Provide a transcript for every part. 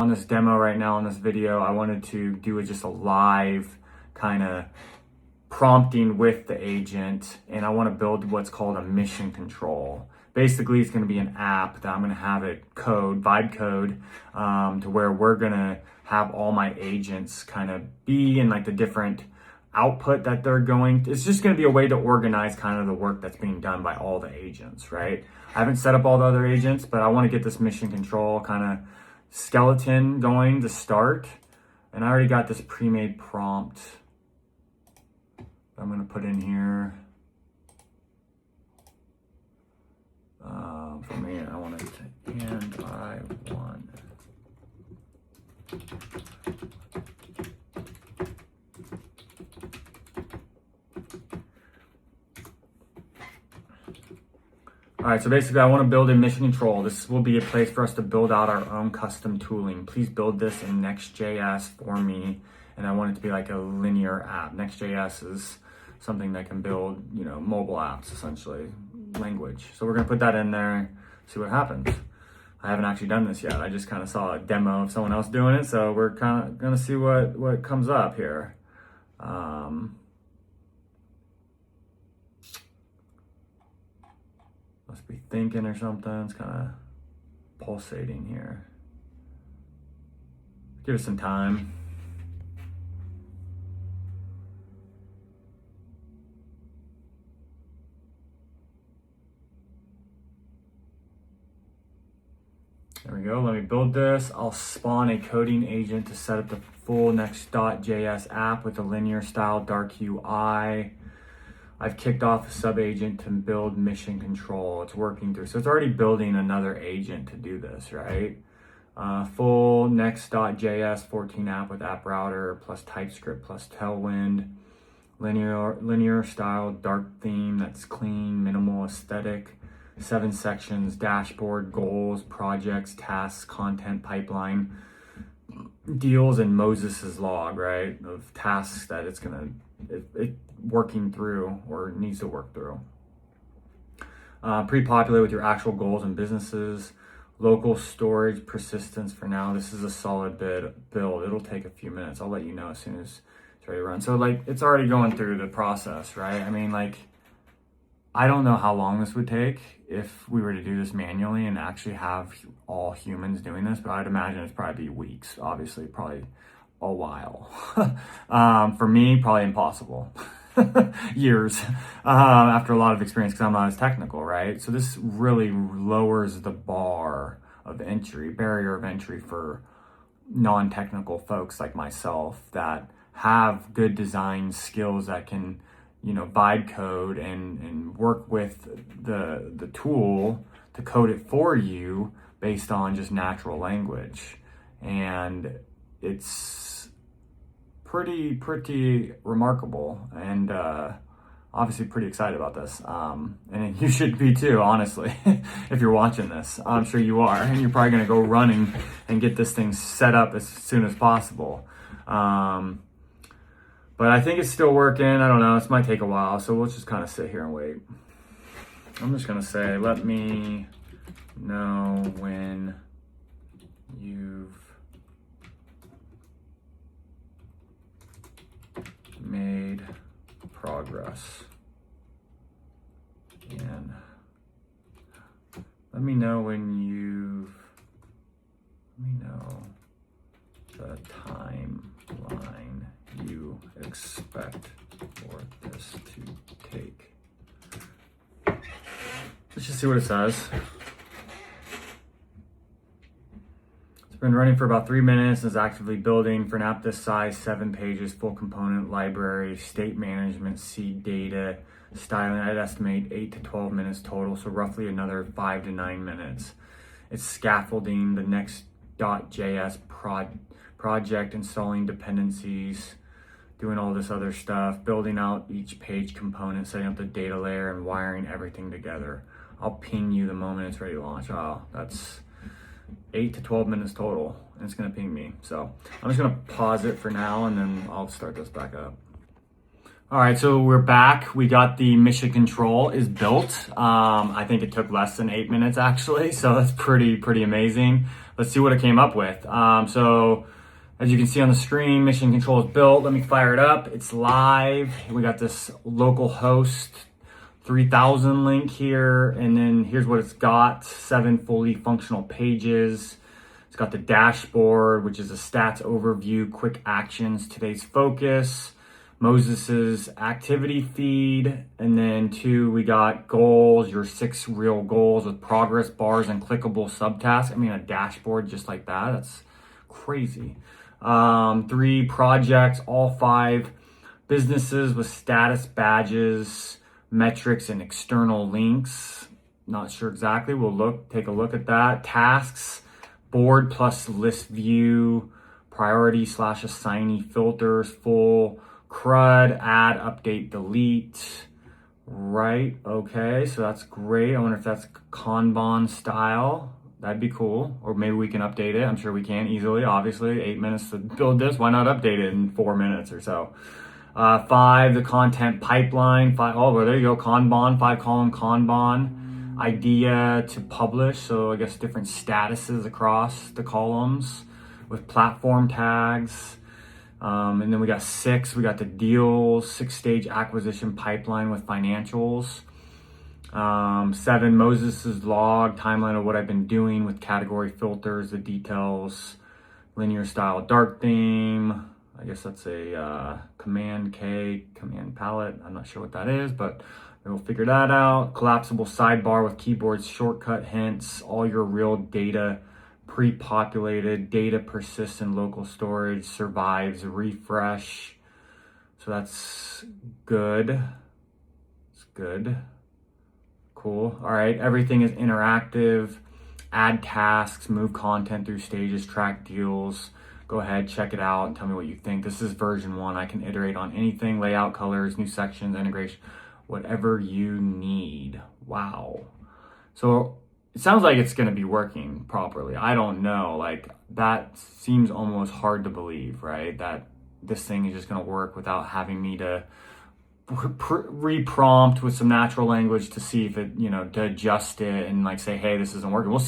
On this demo right now, in this video, I wanted to do just a live kind of prompting with the agent, and I want to build what's called a mission control. Basically, it's going to be an app that I'm going to have it vibe code, to where we're going to have all my agents kind of be in like the different output that they're going to. It's just going to be a way to organize kind of the work that's being done by all the agents, right? I haven't set up all the other agents, but I want to get this mission control kind of skeleton going to start. And I already got this pre-made prompt I'm going to put in here. For me, I want it to, and I want. All right, so basically I want to build a mission control. This will be a place for us to build out our own custom tooling. Please build this in Next.js for me. And I want it to be like a linear app. Next.js is something that can build, mobile apps, essentially, language. So we're gonna put that in there, see what happens. I haven't actually done this yet. I just kind of saw a demo of someone else doing it. So we're kind of gonna see what comes up here. Must be thinking or something. It's kind of pulsating here. Give it some time. There we go. Let me build this. I'll spawn a coding agent to set up the full Next.js app with a linear style dark UI. I've kicked off a sub agent to build mission control. It's working through. So it's already building another agent to do this, right? Full Next.js 14 app with app router plus TypeScript plus Tailwind. Linear style dark theme that's clean, minimal aesthetic. 7 sections, dashboard, goals, projects, tasks, content pipeline, deals, and Moses's log, right? Of tasks that it's working through or needs to work through. Pre-populate with your actual goals and businesses. Local storage persistence for now. This is a solid build. It'll take a few minutes. I'll let you know as soon as it's ready to run. So it's already going through the process, right? I mean, I don't know how long this would take if we were to do this manually and actually have all humans doing this, but I'd imagine it's probably be weeks, obviously, probably a while. For me, probably impossible. Years after a lot of experience because I'm not as technical, right? So this really lowers the barrier of entry for non-technical folks like myself that have good design skills that can vibe code and work with the tool to code it for you based on just natural language. And it's pretty remarkable, and obviously pretty excited about this. And you should be too, honestly, if you're watching this. I'm sure you are, and you're probably gonna go running and get this thing set up as soon as possible. But I think it's still working. I don't know. This might take a while, so we'll just kind of sit here and wait. I'm just gonna say, let me know when you've made progress. And let me know the timeline you expect for this to take. Let's just see what it says. It's been running for about 3 minutes and is actively building. For an app this size, 7 pages, full component library, state management, seed data, styling. I'd estimate 8 to 12 minutes total, so roughly another 5 to 9 minutes. It's scaffolding the Next.js project, installing dependencies, doing all this other stuff, building out each page component, setting up the data layer, and wiring everything together. I'll ping you the moment it's ready to launch. Oh, that's 8 to 12 minutes total, and it's gonna ping me. So I'm just gonna pause it for now, and then I'll start this back up. All right, so we're back. We got the mission control is built. I think it took less than 8 minutes actually, so that's pretty amazing. let's see what it came up with. So as you can see on the screen, mission control is built. Let me fire it up. It's live. We got this local host 3000 link here, and then here's what it's got: 7 fully functional pages. It's got the dashboard, which is a stats overview, quick actions, today's focus, Moses's activity feed, and then 2, we got goals, your 6 real goals with progress bars and clickable subtasks. I mean, a dashboard just like that, that's crazy. 3 projects, all 5 businesses with status badges, metrics, and external links. Not sure exactly. We'll take a look at that. Tasks, board plus list view, priority / assignee filters, full CRUD, add, update, delete. Right. Okay. So that's great. I wonder if that's Kanban style. That'd be cool. Or maybe we can update it. I'm sure we can easily. Obviously, 8 minutes to build this. Why not update it in 4 minutes or so? 5, the content pipeline. 5, oh, well, there you go. Kanban, 5-column Kanban. Idea to publish. So I guess different statuses across the columns with platform tags. And then we got 6, we got the deals, 6-stage acquisition pipeline with financials. 7, Moses's log, timeline of what I've been doing with category filters, the details, linear style dark theme. I guess that's a Command K, command palette. I'm not sure what that is, but we'll figure that out. Collapsible sidebar with keyboard shortcut hints, all your real data pre-populated, data persists in local storage, survives refresh. So that's good. It's good. Cool. All right. Everything is interactive. Add tasks, move content through stages, track deals. Go ahead, check it out, and tell me what you think. This is version 1. I can iterate on anything, layout, colors, new sections, integration, whatever you need. Wow. So it sounds like it's going to be working properly. I don't know. Like, that seems almost hard to believe, right? That this thing is just going to work without having me to re-prompt with some natural language to see if it, to adjust it and like say, hey, this isn't working. We'll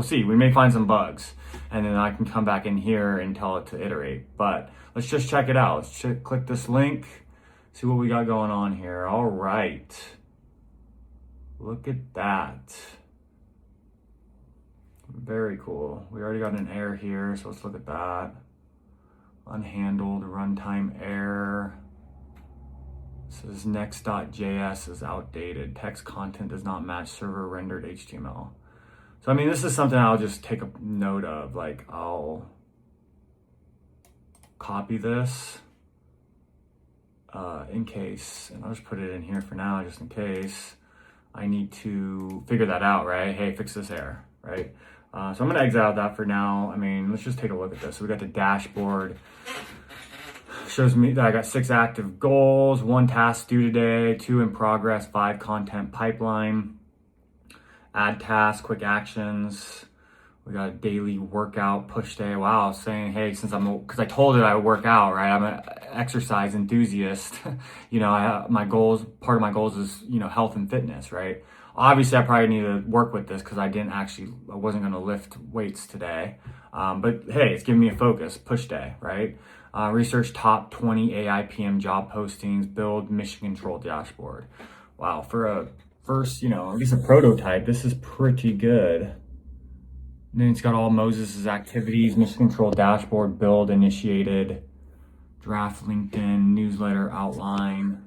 see. We may find some bugs, and then I can come back in here and tell it to iterate. But let's just check it out. Let's click this link, see what we got going on here. All right. Look at that. Very cool. We already got an error here, so let's look at that. Unhandled runtime error. Says next.js is outdated. Text content does not match server rendered HTML. So, I mean, this is something I'll just take a note of. Like, I'll copy this in case, and I'll just put it in here for now, just in case I need to figure that out, right? Hey, fix this error, right? So I'm going to exit out that for now. I mean, let's just take a look at this. So we got the dashboard. Shows me that I got 6 active goals, 1 task due today, 2 in progress, 5 content pipeline, add tasks, quick actions. We got a daily workout push day. Wow, saying, hey, because I told it I would work out, right? I'm an exercise enthusiast. Part of my goals is, health and fitness, right? Obviously, I probably need to work with this because I wasn't going to lift weights today. But hey, it's giving me a focus, push day, right? Research top 20 AI PM job postings, build mission control dashboard. Wow, for a first, at least a prototype, this is pretty good. And then it's got all Moses's activities, mission control dashboard, build initiated, draft LinkedIn, newsletter outline.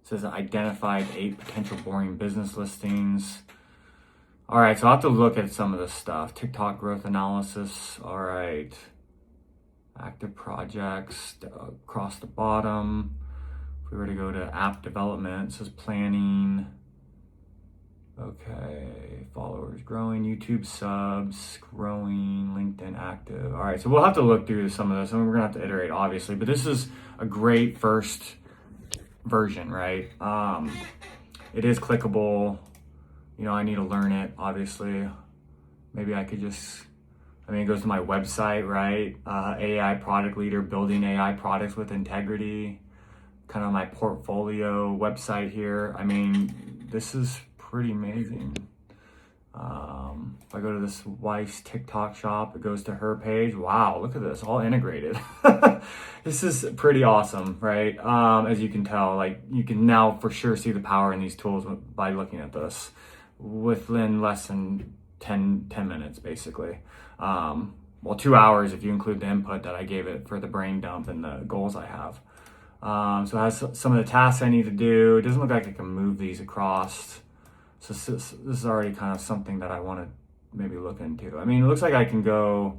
It says identified 8 potential boring business listings. All right, so I'll have to look at some of this stuff. TikTok growth analysis. All right. Active projects across the bottom. If we were to go to app development, it says planning. Okay, followers growing, YouTube subs growing, LinkedIn active. All right, so we'll have to look through some of this, and we're gonna have to iterate, obviously. But this is a great first version, right? It is clickable. I need to learn it, obviously. Maybe I could just. It goes to my website, right? AI product leader, building AI products with integrity. Kind of my portfolio website here. This is pretty amazing. If I go to this wife's TikTok shop, it goes to her page. Wow, look at this, all integrated. This is pretty awesome, right? As you can tell, like you can now for sure see the power in these tools by looking at this within less than 10 minutes, basically. Well, 2 hours if you include the input that I gave it for the brain dump and the goals I have. So it has some of the tasks I need to do. It doesn't look like I can move these across. So this is already kind of something that I want to maybe look into. I mean, it looks like I can go,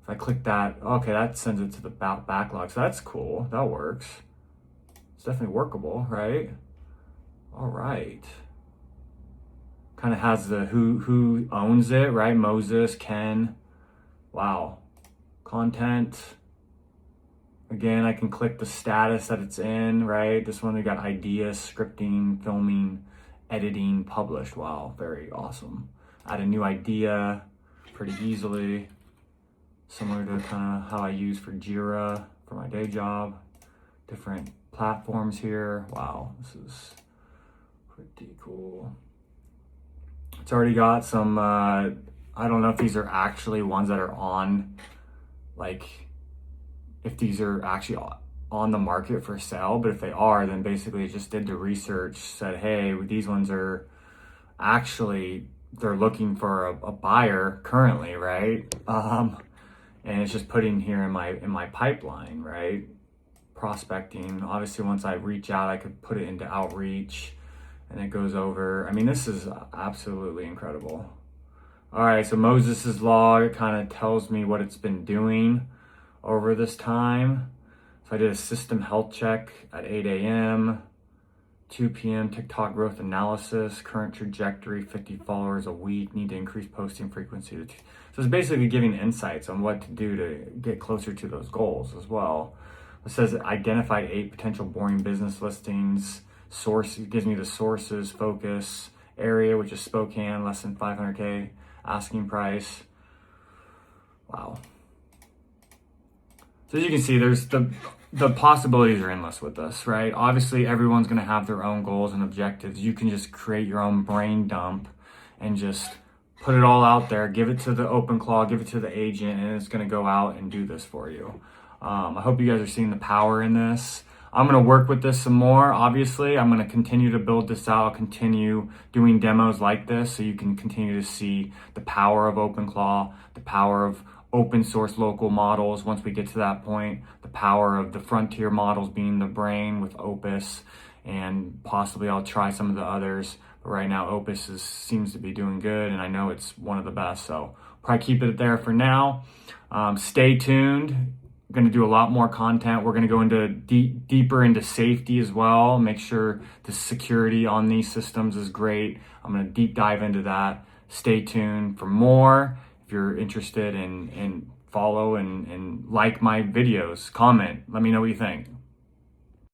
if I click that, okay, that sends it to the backlog. So that's cool, that works. It's definitely workable, right? All right. Kind of has the who owns it, right? Moses, Ken. Wow. Content. Again, I can click the status that it's in, right? This one we got ideas, scripting, filming, editing, published. Wow, very awesome. Add a new idea pretty easily. Similar to kind of how I use for Jira for my day job. Different platforms here. Wow, this is pretty cool. It's already got some, I don't know if these are actually ones that are on, like, if these are actually on the market for sale, but if they are, then basically it just did the research, said, hey, these ones are actually, they're looking for a buyer currently, right? And it's just putting here in my pipeline, right? Prospecting. Obviously, once I reach out, I could put it into outreach, and it goes over. I mean, this is absolutely incredible. All right, so Moses's log, it kind of tells me what it's been doing over this time. So I did a system health check at 8 a.m., 2 p.m. TikTok growth analysis, current trajectory, 50 followers a week, need to increase posting frequency. So it's basically giving insights on what to do to get closer to those goals as well. It says identified 8 potential boring business listings. Source, it gives me the sources, focus, area, which is Spokane, less than 500K, asking price. Wow. So as you can see, there's the possibilities are endless with this, right? Obviously, everyone's going to have their own goals and objectives. You can just create your own brain dump and just put it all out there, give it to the OpenClaw, give it to the agent, and it's going to go out and do this for you. I hope you guys are seeing the power in this. I'm going to work with this some more. Obviously, I'm going to continue to build this out. I'll continue doing demos like this so you can continue to see the power of OpenClaw, the power of open source local models once we get to that point, the power of the frontier models being the brain with Opus, and possibly I'll try some of the others. But right now, Opus seems to be doing good, and I know it's one of the best. So probably keep it there for now. Stay tuned. We're going to do a lot more content. We're going to go into deeper into safety as well. Make sure the security on these systems is great. I'm going to deep dive into that. Stay tuned for more. If you're interested in follow and like my videos, comment. Let me know what you think.